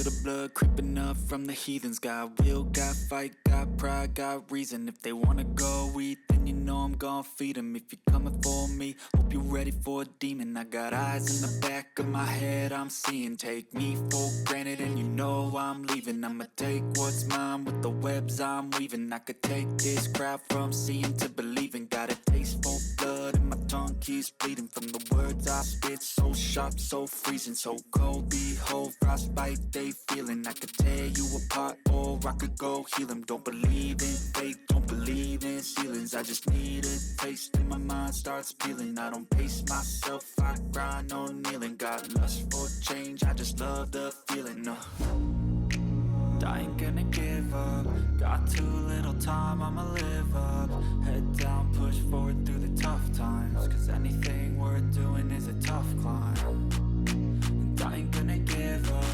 the blood creeping up from the heathens. Got will, got fight, got pride, got reason. If they wanna go eat, then you know I'm gonna feed them. If you're coming for me, hope you're ready for a demon. I got eyes in the back of my head, I'm seeing. Take me for granted and you know I'm leaving. I'ma take what's mine with the webs I'm weaving. I could take this crowd from seeing to believing. Got a taste for blood and my tongue keeps bleeding from the words I spit. So sharp, so freezing, so cold. Behold, frostbite they feeling. I could tear you apart or I could go heal them. Don't believe in fate, don't believe in ceilings. I just need a taste and my mind starts peeling. I don't pace myself, I grind on kneeling. Got lust for change, I just love the feeling. I ain't gonna give up. Got too little time, I'ma live up. Head down, push forward through the tough times. Cause anything worth doing is a tough climb. And I ain't gonna give up.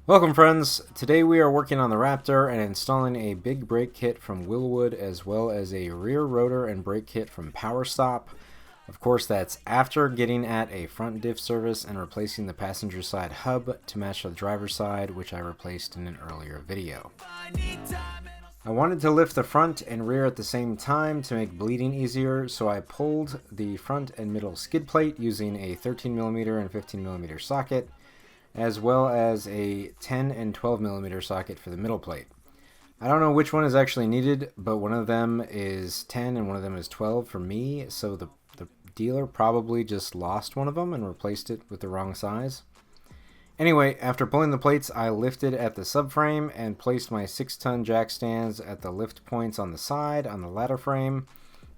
Welcome friends, today we are working on the Raptor and installing a big brake kit from Wilwood as well as a rear rotor and brake kit from Powerstop. Of course that's after getting at a front diff service and replacing the passenger side hub to match the driver's side, which I replaced in an earlier video. I wanted to lift the front and rear at the same time to make bleeding easier, so I pulled the front and middle skid plate using a 13mm and 15mm socket, as well as a 10 and 12mm socket for the middle plate. I don't know which one is actually needed, but one of them is 10 and one of them is 12 for me, so the dealer probably just lost one of them and replaced it with the wrong size. Anyway, after pulling the plates, I lifted at the subframe and placed my 6-ton jack stands at the lift points on the side on the ladder frame,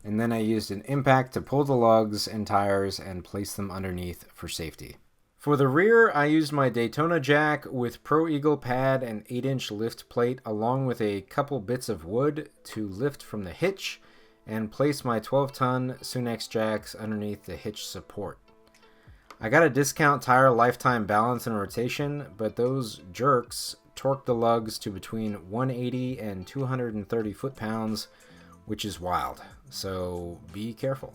and then I used an impact to pull the lugs and tires and place them underneath for safety. For the rear, I used my Daytona jack with Pro Eagle pad and 8-inch lift plate along with a couple bits of wood to lift from the hitch and place my 12-ton Sunex jacks underneath the hitch support. I got a discount tire lifetime balance and rotation, but those jerks torqued the lugs to between 180 and 230 foot-pounds, which is wild, so be careful.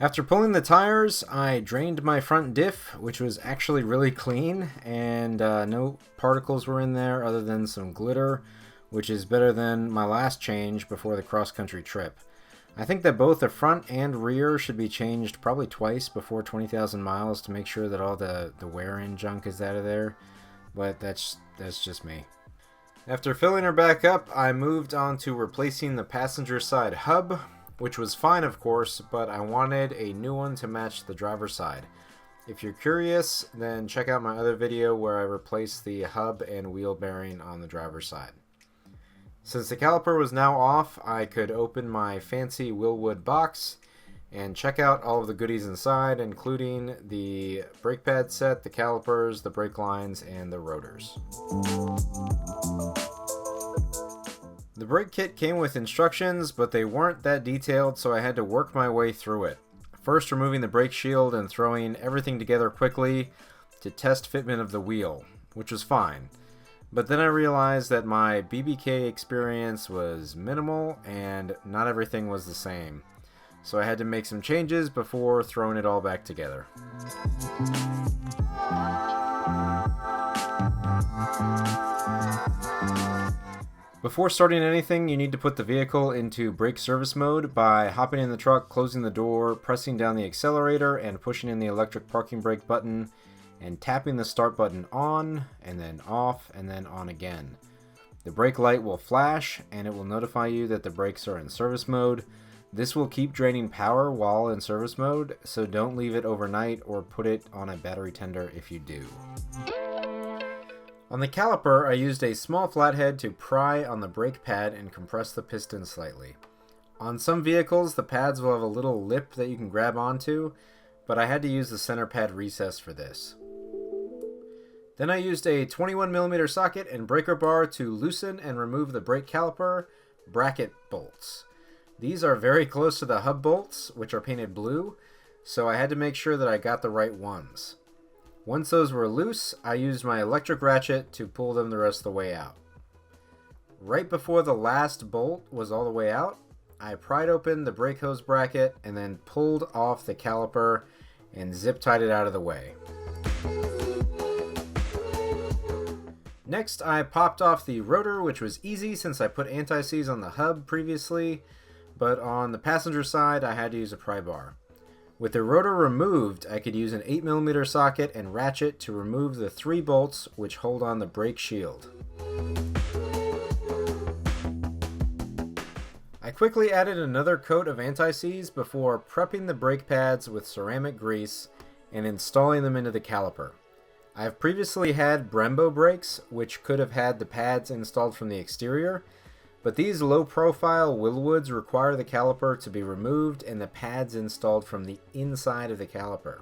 After pulling the tires, I drained my front diff, which was actually really clean, and no particles were in there other than some glitter, which is better than my last change before the cross-country trip. I think that both the front and rear should be changed probably twice before 20,000 miles to make sure that all the wear-in junk is out of there, but that's just me. After filling her back up, I moved on to replacing the passenger side hub, which was fine of course, but I wanted a new one to match the driver's side. If you're curious, then check out my other video where I replaced the hub and wheel bearing on the driver's side. Since the caliper was now off, I could open my fancy Wilwood box and check out all of the goodies inside, including the brake pad set, the calipers, the brake lines, and the rotors. The brake kit came with instructions, but they weren't that detailed, so I had to work my way through it. First removing the brake shield and throwing everything together quickly to test fitment of the wheel, which was fine. But then I realized that my BBK experience was minimal and not everything was the same. So I had to make some changes before throwing it all back together. Before starting anything, you need to put the vehicle into brake service mode by hopping in the truck, closing the door, pressing down the accelerator, and pushing in the electric parking brake button, and tapping the start button on, and then off, and then on again. The brake light will flash, and it will notify you that the brakes are in service mode. This will keep draining power while in service mode, so don't leave it overnight or put it on a battery tender if you do. On the caliper, I used a small flathead to pry on the brake pad and compress the piston slightly. On some vehicles, the pads will have a little lip that you can grab onto, but I had to use the center pad recess for this. Then I used a 21mm socket and breaker bar to loosen and remove the brake caliper bracket bolts. These are very close to the hub bolts, which are painted blue, so I had to make sure that I got the right ones. Once those were loose, I used my electric ratchet to pull them the rest of the way out. Right before the last bolt was all the way out, I pried open the brake hose bracket and then pulled off the caliper and zip tied it out of the way. Next, I popped off the rotor, which was easy since I put anti-seize on the hub previously, but on the passenger side I had to use a pry bar. With the rotor removed, I could use an 8mm socket and ratchet to remove the 3 bolts which hold on the brake shield. I quickly added another coat of anti-seize before prepping the brake pads with ceramic grease and installing them into the caliper. I have previously had Brembo brakes, which could have had the pads installed from the exterior, but these low-profile Wilwoods require the caliper to be removed and the pads installed from the inside of the caliper.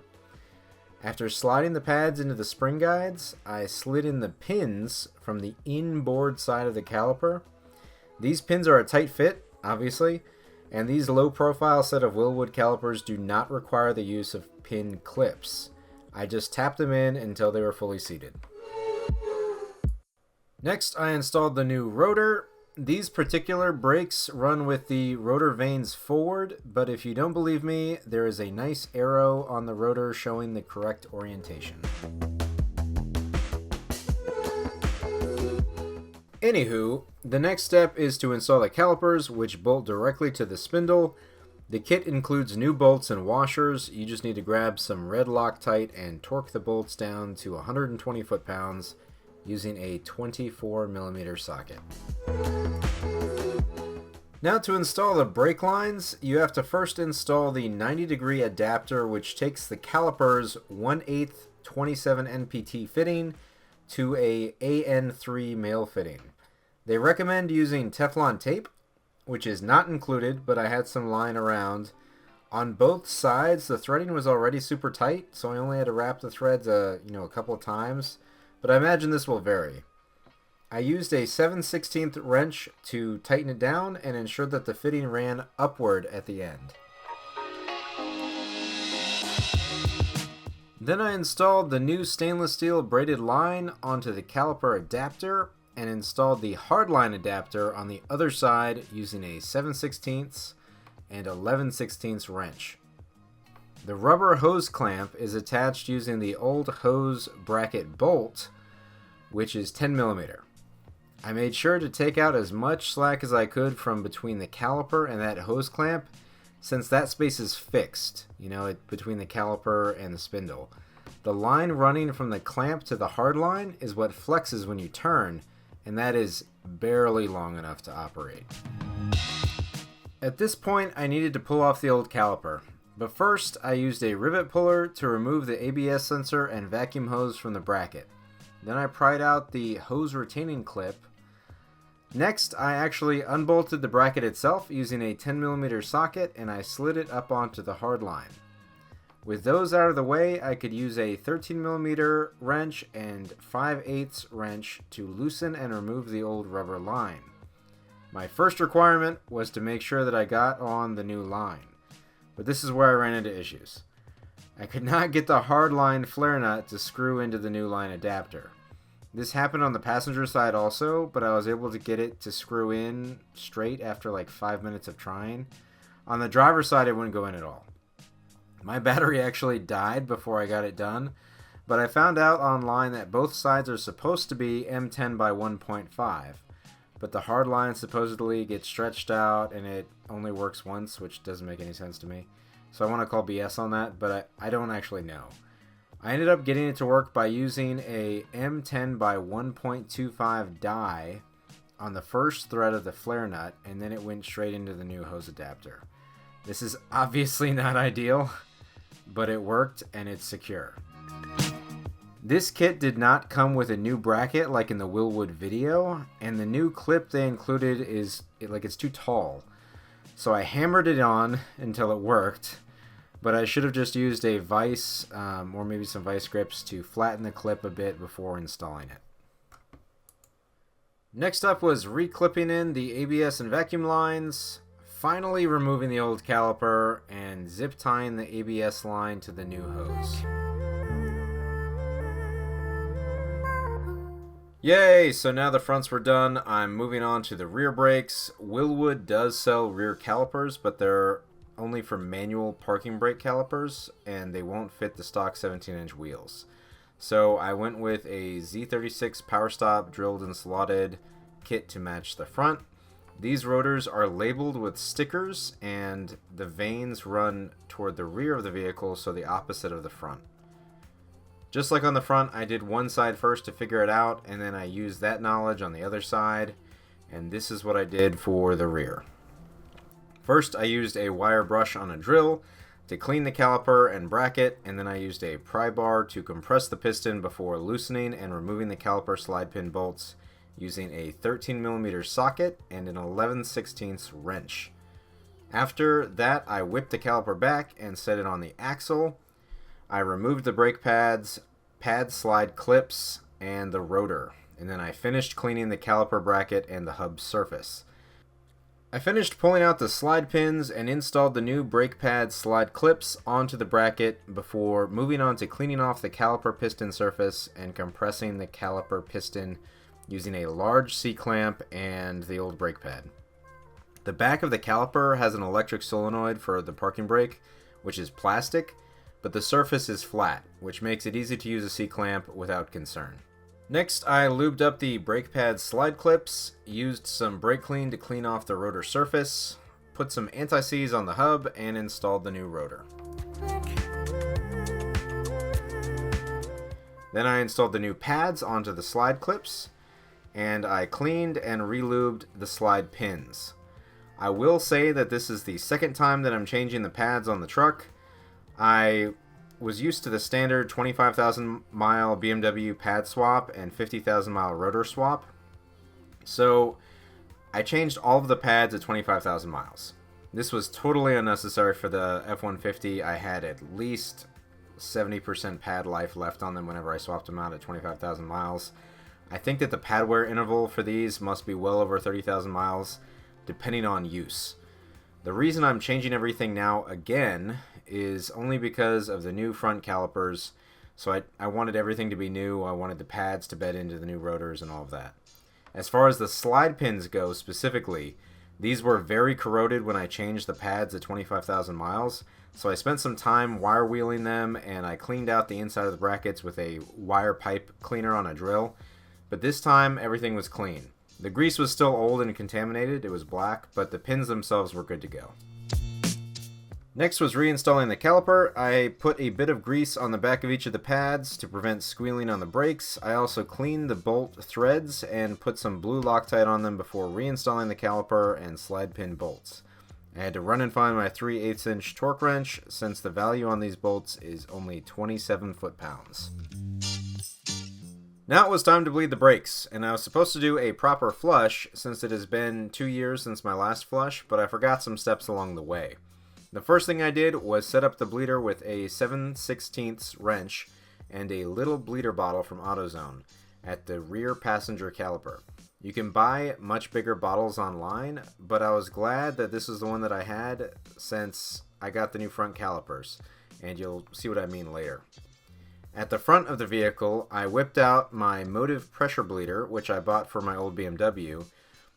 After sliding the pads into the spring guides, I slid in the pins from the inboard side of the caliper. These pins are a tight fit, obviously, and these low-profile set of Wilwood calipers do not require the use of pin clips. I just tapped them in until they were fully seated. Next, I installed the new rotor. These particular brakes run with the rotor vanes forward, but if you don't believe me, there is a nice arrow on the rotor showing the correct orientation. Anywho, the next step is to install the calipers, which bolt directly to the spindle. The kit includes new bolts and washers. You just need to grab some red Loctite and torque the bolts down to 120 foot-pounds using a 24mm socket. Now to install the brake lines, you have to first install the 90-degree adapter, which takes the caliper's 1/8 27 NPT fitting to a AN3 male fitting. They recommend using Teflon tape, which is not included, but I had some lying around. On both sides, the threading was already super tight, so I only had to wrap the threads a couple of times, but I imagine this will vary. I used a 7/16 wrench to tighten it down and ensure that the fitting ran upward at the end. Then I installed the new stainless steel braided line onto the caliper adapter and installed the hardline adapter on the other side using a 7/16 and 11/16 wrench. The rubber hose clamp is attached using the old hose bracket bolt, which is 10mm. I made sure to take out as much slack as I could from between the caliper and that hose clamp, since that space is fixed, between the caliper and the spindle. The line running from the clamp to the hard line is what flexes when you turn, and that is barely long enough to operate. At this point, I needed to pull off the old caliper, but first I used a rivet puller to remove the ABS sensor and vacuum hose from the bracket. Then I pried out the hose retaining clip. Next, I actually unbolted the bracket itself using a 10mm socket, and I slid it up onto the hard line. With those out of the way, I could use a 13mm wrench and 5/8 wrench to loosen and remove the old rubber line. My first requirement was to make sure that I got on the new line, but this is where I ran into issues. I could not get the hard line flare nut to screw into the new line adapter. This happened on the passenger side also, but I was able to get it to screw in straight after like 5 minutes of trying. On the driver's side, it wouldn't go in at all. My battery actually died before I got it done, but I found out online that both sides are supposed to be M10 by 1.5, but the hard line supposedly gets stretched out and it only works once, which doesn't make any sense to me. So I want to call BS on that, but I don't actually know. I ended up getting it to work by using a M10 by 1.25 die on the first thread of the flare nut, and then it went straight into the new hose adapter. This is obviously not ideal, but it worked and it's secure. This kit did not come with a new bracket like in the Wilwood video, and the new clip they included it's too tall. So I hammered it on until it worked, but I should have just used a vise or maybe some vice grips to flatten the clip a bit before installing it. Next up was reclipping in the ABS and vacuum lines, finally removing the old caliper, and zip tying the ABS line to the new hose. Yay! So now the fronts were done, I'm moving on to the rear brakes. Wilwood does sell rear calipers, but they're only for manual parking brake calipers, and they won't fit the stock 17-inch wheels. So I went with a Z36 Powerstop drilled and slotted kit to match the front. These rotors are labeled with stickers, and the vanes run toward the rear of the vehicle, so the opposite of the front. Just like on the front, I did one side first to figure it out, and then I used that knowledge on the other side, and this is what I did for the rear. First, I used a wire brush on a drill to clean the caliper and bracket, and then I used a pry bar to compress the piston before loosening and removing the caliper slide pin bolts using a 13mm socket and an 11/16 wrench. After that, I whipped the caliper back and set it on the axle. I removed the brake pads, pad slide clips, and the rotor, and then I finished cleaning the caliper bracket and the hub surface. I finished pulling out the slide pins and installed the new brake pad slide clips onto the bracket before moving on to cleaning off the caliper piston surface and compressing the caliper piston using a large C-clamp and the old brake pad. The back of the caliper has an electric solenoid for the parking brake, which is plastic, but the surface is flat, which makes it easy to use a C-clamp without concern. Next, I lubed up the brake pad slide clips, used some brake clean to clean off the rotor surface, put some anti-seize on the hub, and installed the new rotor. Then I installed the new pads onto the slide clips, and I cleaned and re-lubed the slide pins. I will say that this is the second time that I'm changing the pads on the truck. I was used to the standard 25,000 mile BMW pad swap and 50,000 mile rotor swap. So I changed all of the pads at 25,000 miles. This was totally unnecessary for the F150. I had at least 70% pad life left on them whenever I swapped them out at 25,000 miles. I think that the pad wear interval for these must be well over 30,000 miles, depending on use. The reason I'm changing everything now again is only because of the new front calipers. So I wanted everything to be new. I wanted the pads to bed into the new rotors and all of that. As far as the slide pins go specifically, these were very corroded when I changed the pads at 25,000 miles. So I spent some time wire wheeling them, and I cleaned out the inside of the brackets with a wire pipe cleaner on a drill. But this time everything was clean. The grease was still old and contaminated, it was black, but the pins themselves were good to go. Next was reinstalling the caliper. I put a bit of grease on the back of each of the pads to prevent squealing on the brakes. I also cleaned the bolt threads and put some blue Loctite on them before reinstalling the caliper and slide pin bolts. I had to run and find my 3/8" torque wrench since the value on these bolts is only 27 foot-pounds. Now it was time to bleed the brakes, and I was supposed to do a proper flush since it has been 2 years since my last flush, but I forgot some steps along the way. The first thing I did was set up the bleeder with a 7/16 wrench and a little bleeder bottle from AutoZone at the rear passenger caliper. You can buy much bigger bottles online, but I was glad that this is the one that I had since I got the new front calipers, and you'll see what I mean later. At the front of the vehicle, I whipped out my Motive pressure bleeder, which I bought for my old BMW,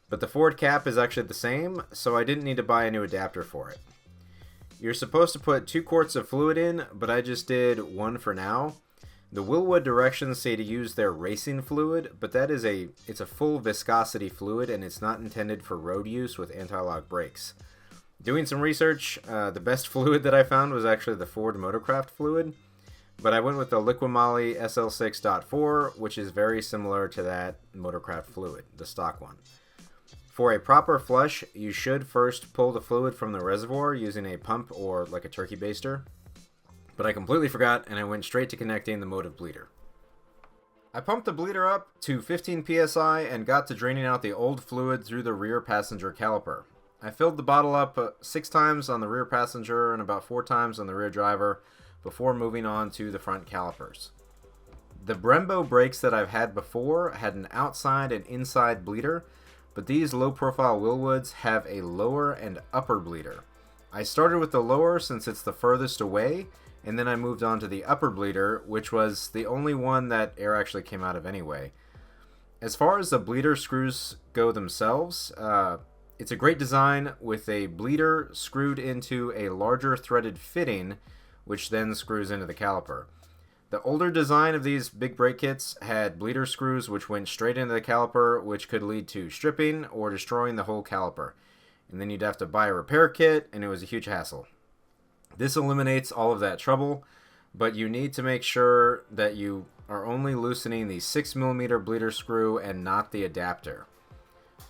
but the Ford cap is actually the same, so I didn't need to buy a new adapter for it. You're supposed to put 2 quarts of fluid in, but I just did 1 for now. The Wilwood directions say to use their racing fluid, but it's a full viscosity fluid, and it's not intended for road use with anti-lock brakes. Doing some research, the best fluid that I found was actually the Ford Motorcraft fluid, but I went with the Liquimoly SL6.4, which is very similar to that Motorcraft fluid, the stock one. For a proper flush, you should first pull the fluid from the reservoir using a pump or like a turkey baster, but I completely forgot and I went straight to connecting the Motive bleeder. I pumped the bleeder up to 15 psi and got to draining out the old fluid through the rear passenger caliper. I filled the bottle up 6 times on the rear passenger and about 4 times on the rear driver before moving on to the front calipers. The Brembo brakes that I've had before had an outside and inside bleeder, but these low-profile Wilwoods have a lower and upper bleeder. I started with the lower since it's the furthest away, and then I moved on to the upper bleeder, which was the only one that air actually came out of anyway. As far as the bleeder screws go themselves, it's a great design with a bleeder screwed into a larger threaded fitting, which then screws into the caliper. The older design of these big brake kits had bleeder screws which went straight into the caliper, which could lead to stripping or destroying the whole caliper. And then you'd have to buy a repair kit, and it was a huge hassle. This eliminates all of that trouble, but you need to make sure that you are only loosening the 6mm bleeder screw and not the adapter.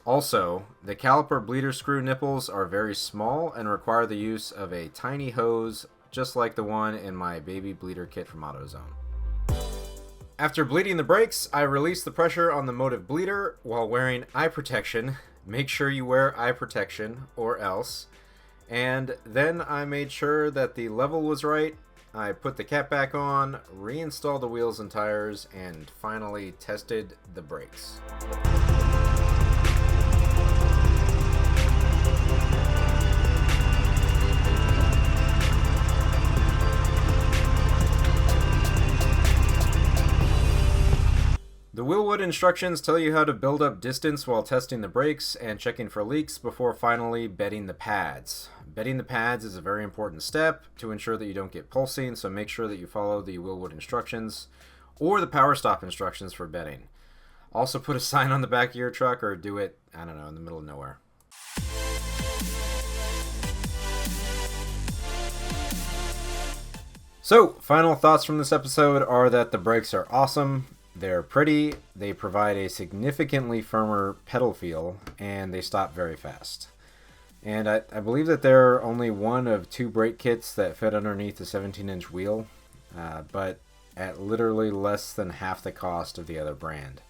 Also, the caliper bleeder screw nipples are very small and require the use of a tiny hose, just like the one in my baby bleeder kit from AutoZone. After bleeding the brakes, I released the pressure on the motive bleeder while wearing eye protection. Make sure you wear eye protection or else. And then I made sure that the level was right. I put the cap back on, reinstalled the wheels and tires, and finally tested the brakes. The Wilwood instructions tell you how to build up distance while testing the brakes and checking for leaks before finally bedding the pads. Bedding the pads is a very important step to ensure that you don't get pulsing, so make sure that you follow the Wilwood instructions or the Powerstop instructions for bedding. Also put a sign on the back of your truck or do it, I don't know, in the middle of nowhere. So, final thoughts from this episode are that the brakes are awesome. They're pretty, they provide a significantly firmer pedal feel, and they stop very fast. And I believe that they're only one of 2 brake kits that fit underneath the 17-inch wheel, but at literally less than half the cost of the other brand.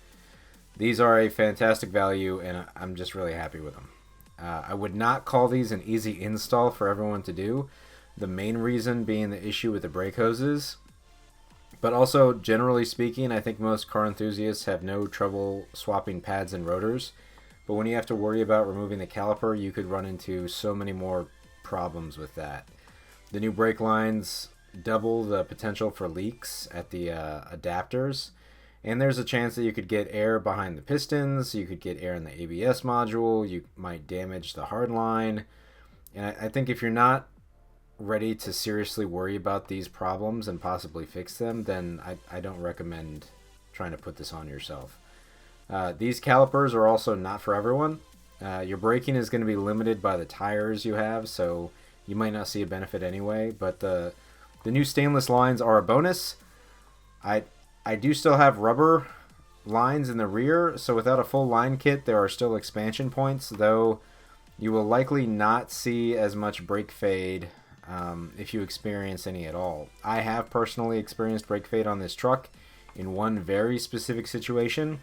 These are a fantastic value, and I'm just really happy with them. I would not call these an easy install for everyone to do, the main reason being the issue with the brake hoses. But also, generally speaking, I think most car enthusiasts have no trouble swapping pads and rotors. But when you have to worry about removing the caliper, you could run into so many more problems with that. The new brake lines double the potential for leaks at the adapters. And there's a chance that you could get air behind the pistons, you could get air in the ABS module, you might damage the hard line. And I think if you're not ready to seriously worry about these problems and possibly fix them, then I don't recommend trying to put this on yourself. These calipers are also not for everyone. Your braking is going to be limited by the tires you have, so you might not see a benefit anyway, but the new stainless lines are a bonus. I do still have rubber lines in the rear, so without a full line kit there are still expansion points, though you will likely not see as much brake fade if you experience any at all. I have personally experienced brake fade on this truck in one very specific situation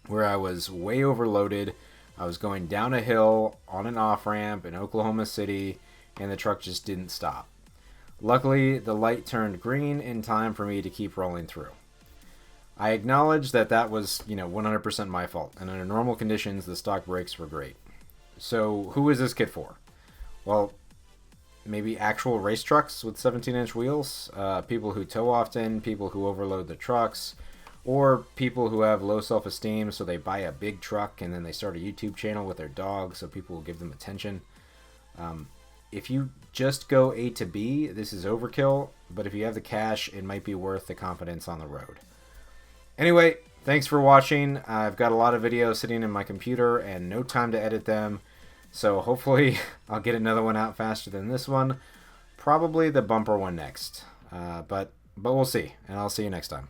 where I was way overloaded. I was going down a hill on an off-ramp in Oklahoma City and the truck just didn't stop. Luckily, the light turned green in time for me to keep rolling through. I acknowledge that that was, 100% my fault, and under normal conditions the stock brakes were great. So who is this kit for? Well, maybe actual race trucks with 17-inch wheels, people who tow often, people who overload the trucks, or people who have low self-esteem, so they buy a big truck and then they start a YouTube channel with their dog so people will give them attention. If you just go A to B, this is overkill, but if you have the cash, it might be worth the confidence on the road. Anyway, thanks for watching. I've got a lot of videos sitting in my computer and no time to edit them. So hopefully I'll get another one out faster than this one. Probably the bumper one next. But we'll see, and I'll see you next time.